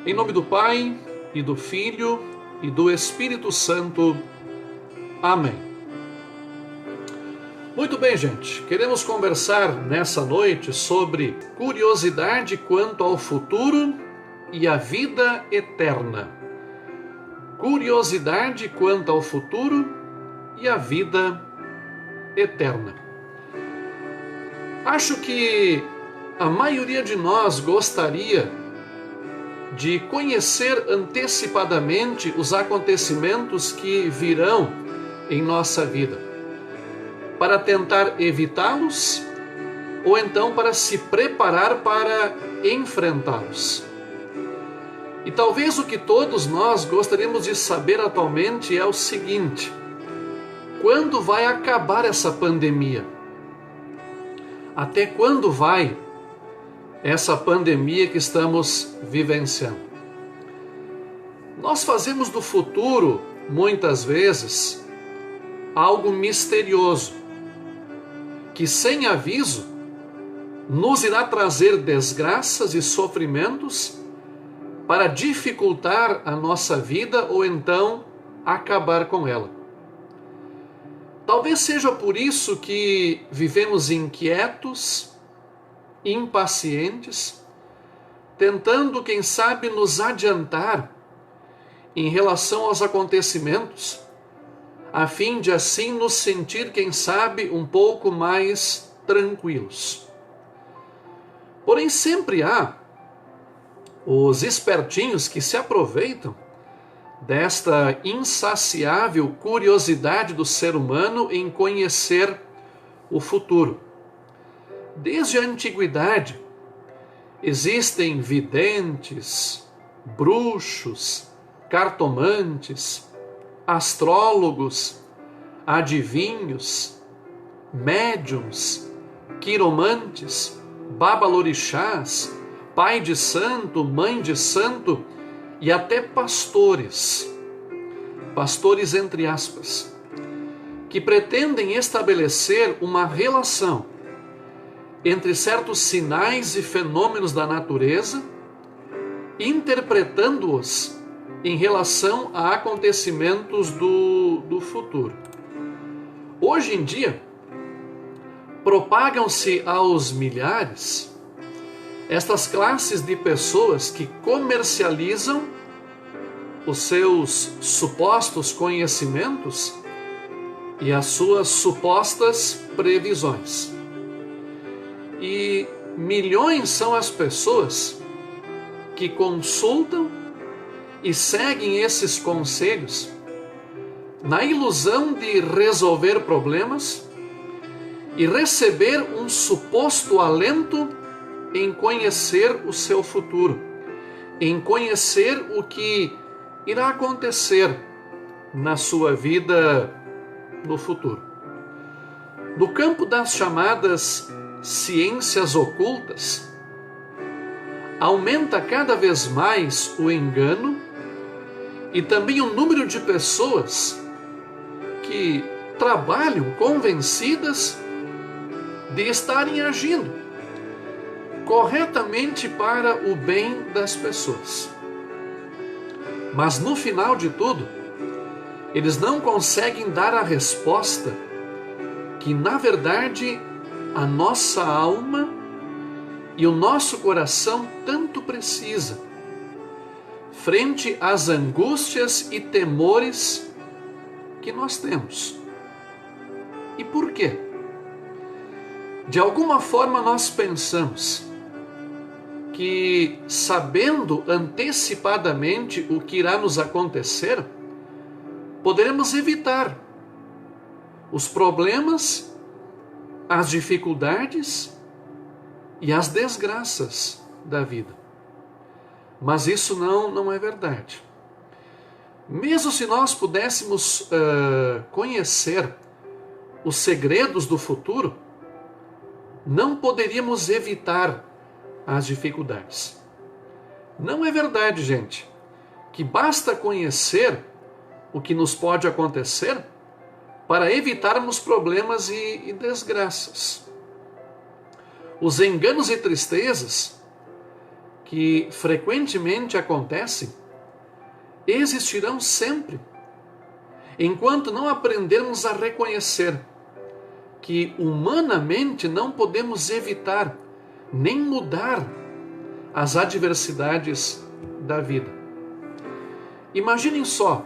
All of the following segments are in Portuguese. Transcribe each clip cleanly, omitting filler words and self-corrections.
Em nome do Pai, e do Filho, e do Espírito Santo. Amém. Muito bem, gente. Queremos conversar nessa noite sobre curiosidade quanto ao futuro e a vida eterna. Curiosidade quanto ao futuro e a vida eterna. Acho que a maioria de nós gostaria de conhecer antecipadamente os acontecimentos que virão em nossa vida, para tentar evitá-los ou então para se preparar para enfrentá-los. E talvez o que todos nós gostaríamos de saber atualmente é o seguinte: quando vai acabar essa pandemia? Até quando vai essa pandemia que estamos vivenciando? Nós fazemos do futuro, muitas vezes, algo misterioso, que sem aviso nos irá trazer desgraças e sofrimentos para dificultar a nossa vida ou então acabar com ela. Talvez seja por isso que vivemos inquietos, impacientes, tentando, quem sabe, nos adiantar em relação aos acontecimentos, a fim de assim nos sentir, quem sabe, um pouco mais tranquilos. Porém, sempre há os espertinhos que se aproveitam desta insaciável curiosidade do ser humano em conhecer o futuro. Desde a antiguidade, existem videntes, bruxos, cartomantes, astrólogos, adivinhos, médiums, quiromantes, babalorixás, pai de santo, mãe de santo e até pastores entre aspas, que pretendem estabelecer uma relação entre certos sinais e fenômenos da natureza, interpretando-os em relação a acontecimentos do futuro. Hoje em dia, propagam-se aos milhares estas classes de pessoas que comercializam os seus supostos conhecimentos e as suas supostas previsões. E milhões são as pessoas que consultam e seguem esses conselhos na ilusão de resolver problemas e receber um suposto alento em conhecer o seu futuro, em conhecer o que irá acontecer na sua vida no futuro. No campo das chamadas ciências ocultas, aumenta cada vez mais o engano e também o número de pessoas que trabalham convencidas de estarem agindo corretamente para o bem das pessoas. Mas no final de tudo, eles não conseguem dar a resposta que, na verdade, a nossa alma e o nosso coração tanto precisa, frente às angústias e temores que nós temos. E por quê? De alguma forma nós pensamos que, sabendo antecipadamente o que irá nos acontecer, poderemos evitar os problemas, as dificuldades e as desgraças da vida. Mas isso não é verdade. Mesmo se nós pudéssemos conhecer os segredos do futuro, não poderíamos evitar as dificuldades. Não é verdade, gente, que basta conhecer o que nos pode acontecer para evitarmos problemas e desgraças. Os enganos e tristezas que frequentemente acontecem existirão sempre, enquanto não aprendermos a reconhecer que humanamente não podemos evitar nem mudar as adversidades da vida. Imaginem só,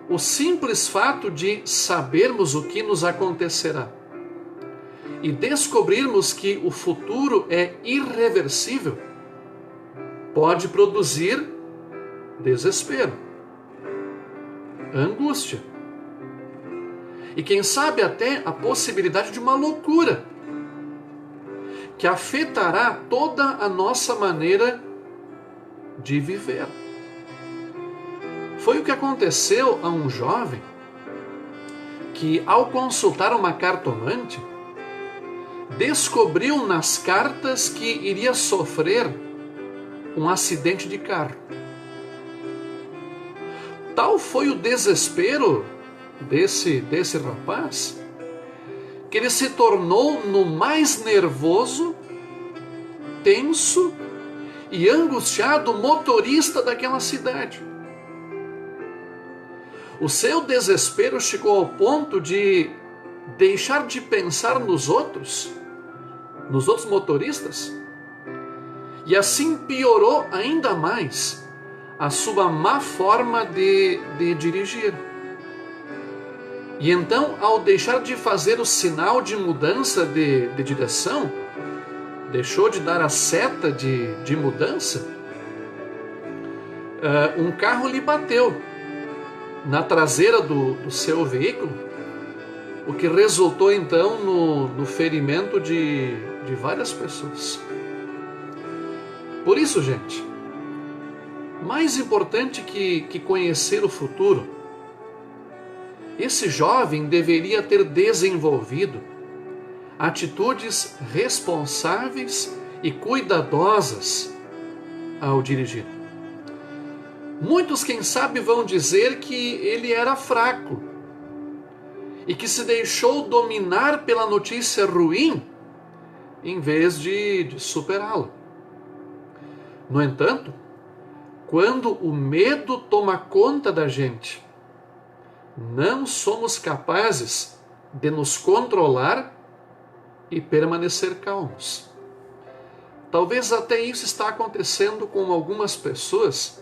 o simples fato de sabermos o que nos acontecerá e descobrirmos que o futuro é irreversível pode produzir desespero, angústia e quem sabe até a possibilidade de uma loucura que afetará toda a nossa maneira de viver. Foi o que aconteceu a um jovem que, ao consultar uma cartomante, descobriu nas cartas que iria sofrer um acidente de carro. Tal foi o desespero desse rapaz que ele se tornou no mais nervoso, tenso e angustiado motorista daquela cidade. O seu desespero chegou ao ponto de deixar de pensar nos outros motoristas, e assim piorou ainda mais a sua má forma de dirigir. E então, ao deixar de fazer o sinal de mudança de direção, deixou de dar a seta de mudança, um carro lhe bateu na traseira do seu veículo, o que resultou então no ferimento de várias pessoas. Por isso, gente, mais importante que conhecer o futuro, esse jovem deveria ter desenvolvido atitudes responsáveis e cuidadosas ao dirigir. Muitos, quem sabe, vão dizer que ele era fraco e que se deixou dominar pela notícia ruim em vez de superá-la. No entanto, quando o medo toma conta da gente, não somos capazes de nos controlar e permanecer calmos. Talvez até isso está acontecendo com algumas pessoas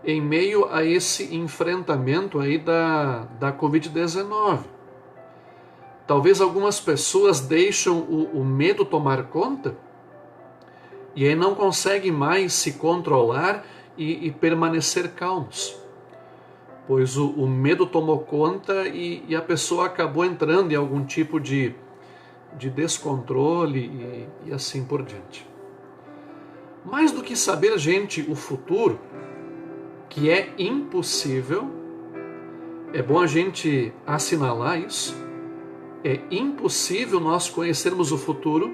em meio a esse enfrentamento aí da Covid-19. Talvez algumas pessoas deixam o medo tomar conta e aí não conseguem mais se controlar e permanecer calmos, pois o medo tomou conta e a pessoa acabou entrando em algum tipo de descontrole e assim por diante. Mais do que saber, gente, o futuro, que é impossível, é bom a gente assinalar isso, é impossível nós conhecermos o futuro.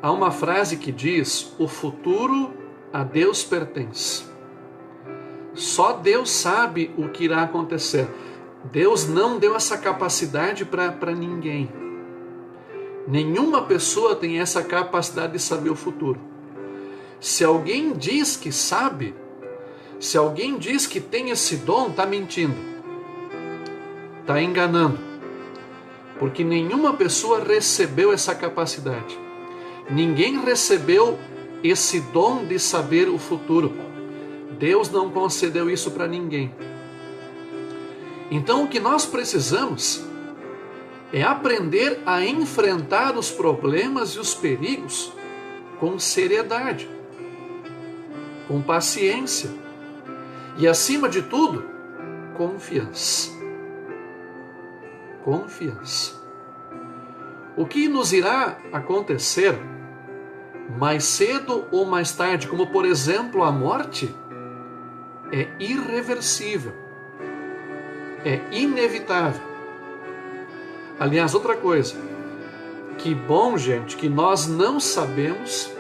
Há uma frase que diz: o futuro a Deus pertence. Só Deus sabe o que irá acontecer. Deus não deu essa capacidade para ninguém. Nenhuma pessoa tem essa capacidade de saber o futuro. Se alguém diz que sabe, se alguém diz que tem esse dom, está mentindo, está enganando, porque nenhuma pessoa recebeu essa capacidade. Ninguém recebeu esse dom de saber o futuro. Deus não concedeu isso para ninguém. Então o que nós precisamos é aprender a enfrentar os problemas e os perigos com seriedade, com paciência e, acima de tudo, confiança. Confiança. O que nos irá acontecer mais cedo ou mais tarde, como por exemplo a morte, é irreversível, é inevitável. Aliás, outra coisa, que bom, gente, que nós não sabemos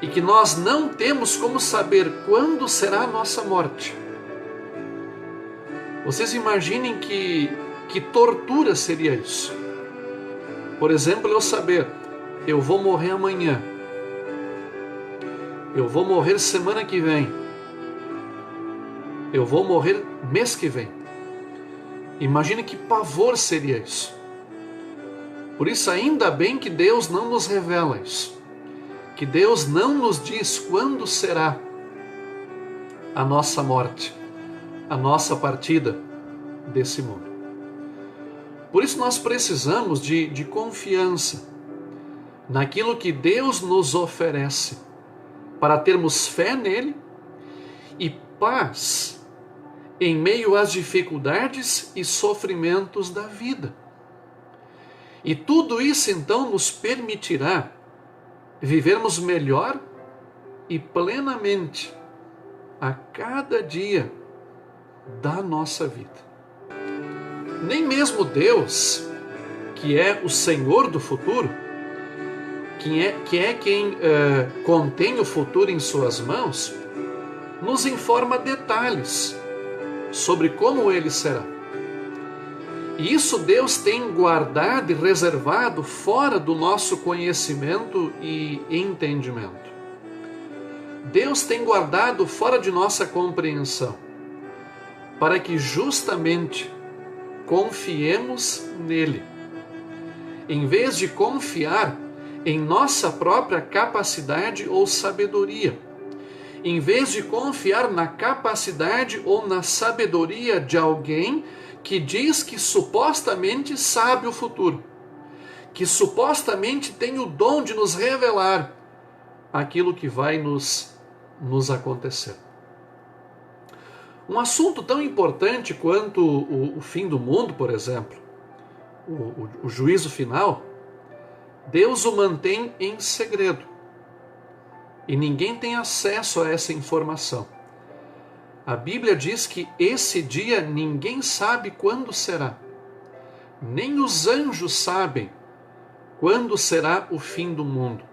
e que nós não temos como saber quando será a nossa morte. Vocês imaginem que tortura seria isso. Por exemplo, eu saber, eu vou morrer amanhã, Eu vou morrer semana que vem. Eu vou morrer mês que vem. Imagine que pavor seria isso. Por isso, ainda bem que Deus não nos revela isso. Que Deus não nos diz quando será a nossa morte, a nossa partida desse mundo. Por isso nós precisamos de confiança naquilo que Deus nos oferece, para termos fé nele e paz em meio às dificuldades e sofrimentos da vida. E tudo isso então nos permitirá vivermos melhor e plenamente a cada dia da nossa vida. Nem mesmo Deus, que é o Senhor do futuro, que é quem contém o futuro em suas mãos, nos informa detalhes sobre como ele será. E isso Deus tem guardado e reservado fora do nosso conhecimento e entendimento. Deus tem guardado fora de nossa compreensão, para que justamente confiemos nele, em vez de confiar em nossa própria capacidade ou sabedoria, em vez de confiar na capacidade ou na sabedoria de alguém que diz que supostamente sabe o futuro, que supostamente tem o dom de nos revelar aquilo que vai nos acontecer. Um assunto tão importante quanto o fim do mundo, por exemplo, o juízo final, Deus o mantém em segredo. E ninguém tem acesso a essa informação. A Bíblia diz que esse dia ninguém sabe quando será. Nem os anjos sabem quando será o fim do mundo,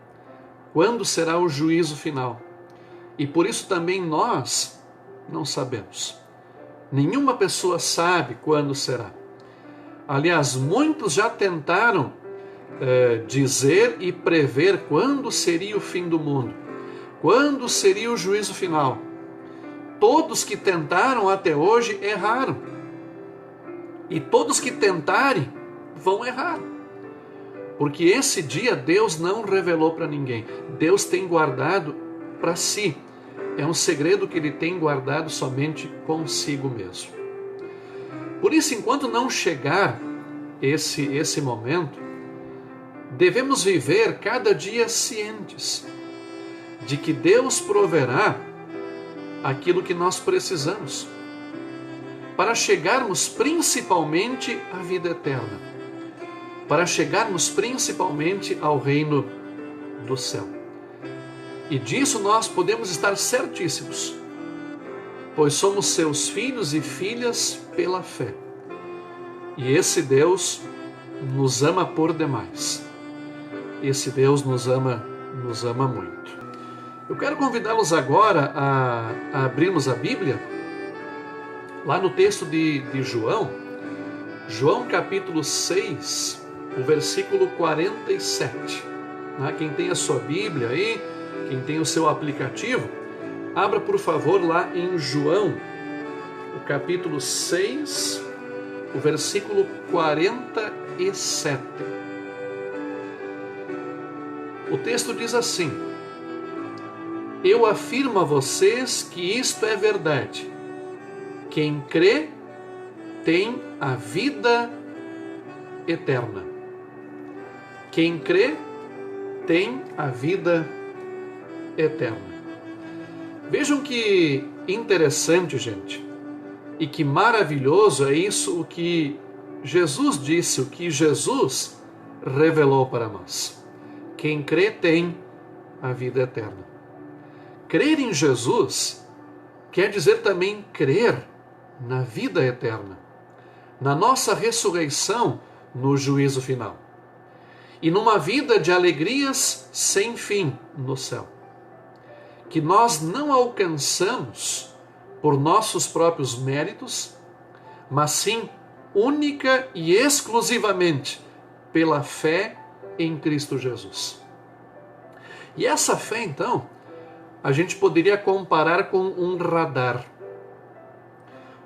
quando será o juízo final. E por isso também nós não sabemos. Nenhuma pessoa sabe quando será. Aliás, muitos já tentaram dizer e prever quando seria o fim do mundo, quando seria o juízo final. Todos que tentaram até hoje erraram. E todos que tentarem vão errar. Porque esse dia Deus não revelou para ninguém. Deus tem guardado para si. É um segredo que ele tem guardado somente consigo mesmo. Por isso, enquanto não chegar esse momento, devemos viver cada dia cientes de que Deus proverá aquilo que nós precisamos para chegarmos principalmente à vida eterna, para chegarmos principalmente ao reino do céu. E disso nós podemos estar certíssimos, pois somos seus filhos e filhas pela fé. E esse Deus nos ama por demais. Esse Deus nos ama muito. Eu quero convidá-los agora a abrirmos a Bíblia, lá no texto de João capítulo 6, o versículo 47. Quem tem a sua Bíblia aí, quem tem o seu aplicativo, abra por favor lá em João, o capítulo 6, o versículo 47. O texto diz assim: Eu afirmo a vocês que isto é verdade. Quem crê tem a vida eterna. Quem crê tem a vida eterna. Vejam que interessante, gente, e que maravilhoso é isso o que Jesus disse, o que Jesus revelou para nós. Quem crê tem a vida eterna. Crer em Jesus quer dizer também crer na vida eterna, na nossa ressurreição no juízo final e numa vida de alegrias sem fim no céu, que nós não alcançamos por nossos próprios méritos, mas sim única e exclusivamente pela fé em Cristo Jesus. E essa fé, então, a gente poderia comparar com um radar.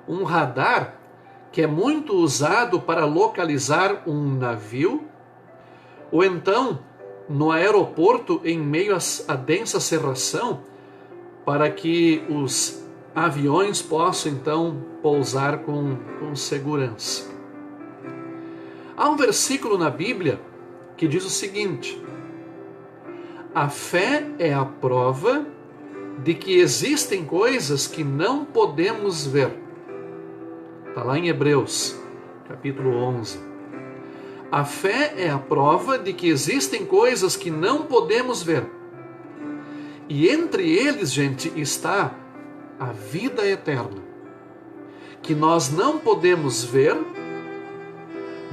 Um radar que é muito usado para localizar um navio, ou então no aeroporto em meio à densa cerração, para que os aviões possam então pousar com segurança. Há um versículo na Bíblia que diz o seguinte: a fé é a prova de que existem coisas que não podemos ver. Está lá em Hebreus, capítulo 11. A fé é a prova de que existem coisas que não podemos ver. E entre eles, gente, está a vida eterna, que nós não podemos ver,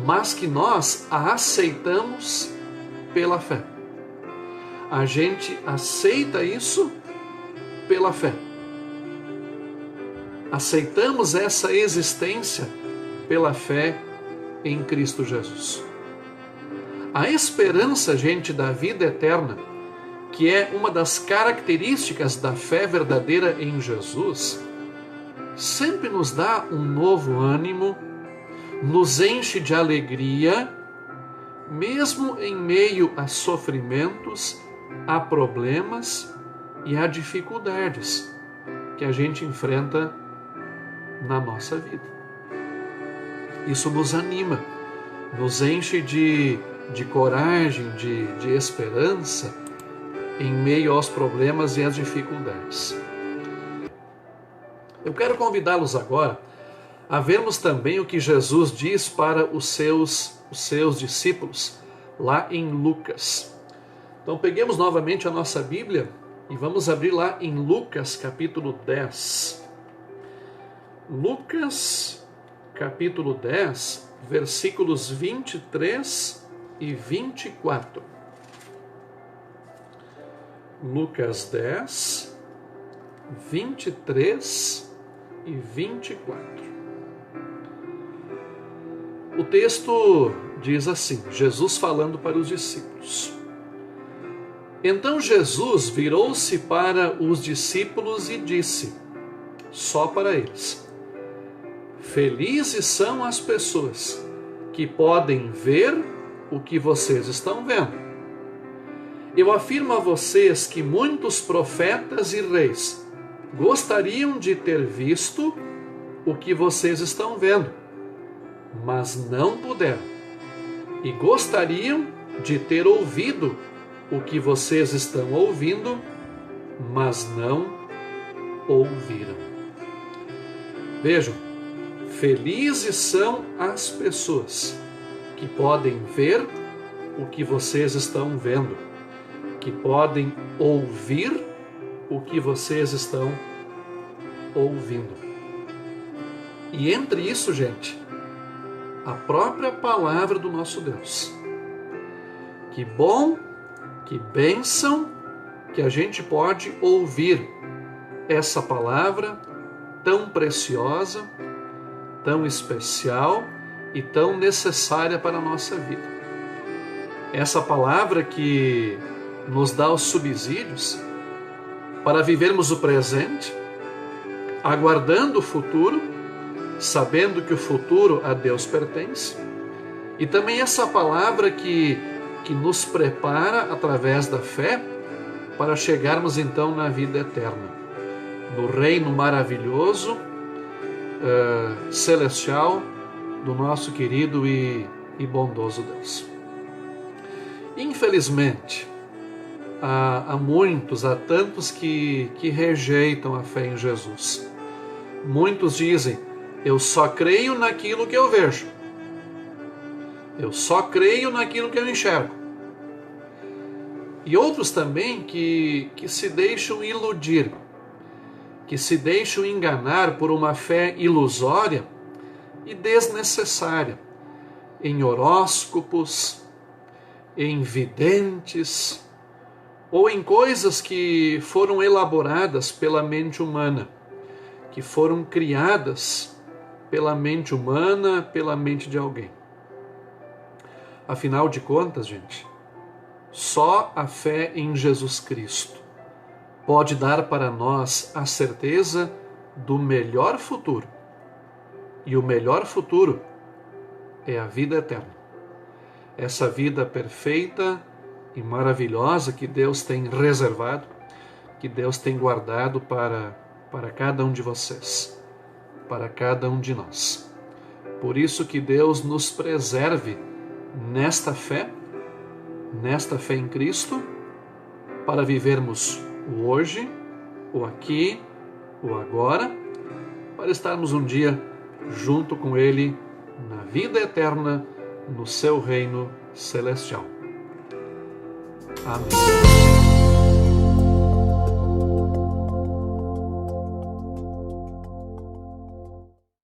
mas que nós a aceitamos pela fé. A gente aceita isso pela fé. Aceitamos essa existência pela fé em Cristo Jesus. A esperança, gente, da vida eterna, que é uma das características da fé verdadeira em Jesus, sempre nos dá um novo ânimo, nos enche de alegria, mesmo em meio a sofrimentos, a problemas e a dificuldades que a gente enfrenta na nossa vida. Isso nos anima, nos enche de coragem, de esperança em meio aos problemas e às dificuldades. Eu quero convidá-los agora a vermos também o que Jesus diz para os seus discípulos lá em Lucas. Então peguemos novamente a nossa Bíblia e vamos abrir lá em Lucas capítulo 10. Lucas capítulo 10, versículos 23 e 24. Lucas 10, 23 e 24. O texto diz assim, Jesus falando para os discípulos. Então Jesus virou-se para os discípulos e disse, só para eles: felizes são as pessoas que podem ver o que vocês estão vendo. Eu afirmo a vocês que muitos profetas e reis gostariam de ter visto o que vocês estão vendo, mas não puderam. E gostariam de ter ouvido o que vocês estão ouvindo, mas não ouviram. Vejam, felizes são as pessoas que podem ver o que vocês estão vendo, que podem ouvir o que vocês estão ouvindo. E entre isso, gente, a própria palavra do nosso Deus. Que bom, que bênção que a gente pode ouvir essa palavra tão preciosa, tão especial e tão necessária para a nossa vida. Essa palavra que nos dá os subsídios para vivermos o presente, aguardando o futuro, sabendo que o futuro a Deus pertence, e também essa palavra que nos prepara através da fé para chegarmos então na vida eterna, no reino maravilhoso, celestial do nosso querido e bondoso Deus. Infelizmente, há muitos, há tantos que rejeitam a fé em Jesus. Muitos dizem, eu só creio naquilo que eu vejo. Eu só creio naquilo que eu enxergo. E outros também que se deixam iludir, que se deixam enganar por uma fé ilusória e desnecessária, em horóscopos, em videntes, ou em coisas que foram elaboradas pela mente humana, que foram criadas pela mente humana, pela mente de alguém. Afinal de contas, gente, só a fé em Jesus Cristo pode dar para nós a certeza do melhor futuro. E o melhor futuro é a vida eterna. Essa vida perfeita e maravilhosa que Deus tem reservado, que Deus tem guardado para cada um de vocês, para cada um de nós. Por isso que Deus nos preserve nesta fé em Cristo, para vivermos o hoje, o aqui, o agora, para estarmos um dia junto com Ele na vida eterna, no seu reino celestial. Amém.